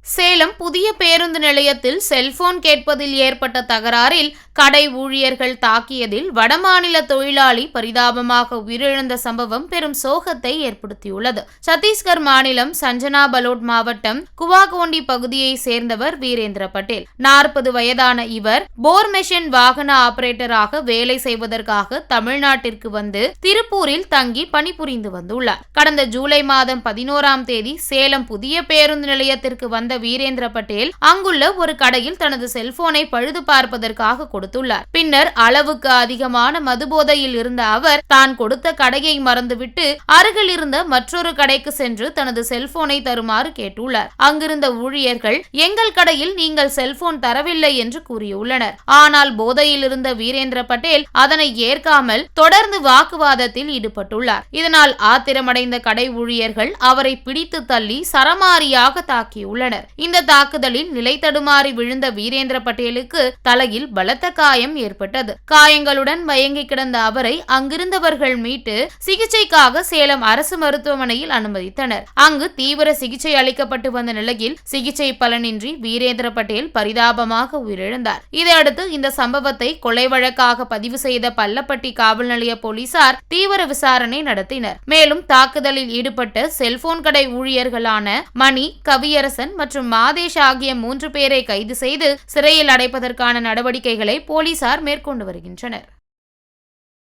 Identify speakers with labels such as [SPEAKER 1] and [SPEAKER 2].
[SPEAKER 1] சேலம் புதிய பேருந்து நிலையத்தில் செல்போன் கேட்பதில் ஏற்பட்ட தகராறில் கடை ஊழியர்கள் தாக்கியதில் வடமாநில தொழிலாளி பரிதாபமாக உயிரிழந்த சம்பவம் பெரும் சோகத்தை ஏற்படுத்தியுள்ளது. சத்தீஸ்கர் மாநிலம் சஞ்சனா பலோட் மாவட்டம் குவாகோண்டி பகுதியை சேர்ந்தவர் வீரேந்திர பட்டேல். 40 வயதான இவர் போர் மெஷின் வாகன ஆபரேட்டராக வேலை செய்வதற்காக தமிழ்நாட்டிற்கு வந்து திருப்பூரில் தங்கி பணிபுரிந்து வந்துள்ளார். கடந்த ஜூலை மாதம் 11ஆம் தேதி சேலம் புதிய பேருந்து நிலையத்திற்கு வந்த வீரேந்திர பட்டேல் அங்குள்ள ஒரு கடையில் தனது செல்போனை பழுது பார்ப்பதற்காக கொடுத்துள்ளார். பின்னர் அளவுக்கு அதிகமான மதுபோதையில் இருந்த அவர் தான் கொடுத்த கடையை மறந்துவிட்டு அருகில் இருந்த மற்றொரு கடைக்கு சென்று தனது செல்போனை தருமாறு கேட்டுள்ளார். அங்கிருந்த ஊழியர்கள் எங்கள் கடையில் நீங்கள் செல்போன் தரவில்லை என்று கூறியுள்ளனர். ஆனால் போதையில் இருந்த வீரேந்திர பட்டேல் அதனை ஏற்காமல் தொடர்ந்து வாக்குவாதத்தில் ஈடுபட்டுள்ளார். இதனால் ஆத்திரமடைந்த கடை ஊழியர்கள் அவரை பிடித்து தள்ளி சரமாரியாக தாக்கியுள்ளனர். இந்த தாக்குதலில் நிலை தடுமாறி விழுந்த வீரேந்திர பட்டேலுக்கு தலையில் பலத்த காயம் ஏற்பட்டது. காயங்களுடன் மயங்கி கிடந்த அவரை அங்கிருந்தவர்கள் மீட்டு சிகிச்சைக்காக சேலம் அரசு மருத்துவமனையில் அனுமதித்தனர். அங்கு தீவிர சிகிச்சை அளிக்கப்பட்டு வந்த நிலையில் சிகிச்சை பலனின்றி வீரேந்திர பட்டேல் பரிதாபமாக உயிரிழந்தார். இதையடுத்து இந்த சம்பவத்தை கொலை வழக்காக பதிவு செய்த பள்ளப்பட்டி காவல் நிலைய போலீசார் தீவிர விசாரணை நடத்தினர். மேலும் தாக்குதலில் ஈடுபட்ட செல்போன் கடை ஊழியர்களான மணி, கவியரசன் மற்றும் மாதேஷ் ஆகிய 3 பேரை கைது செய்து சிறையில் அடைப்பதற்கான நடவடிக்கைகளை போலீசார் மேற்கொண்டு வருகின்றனர்.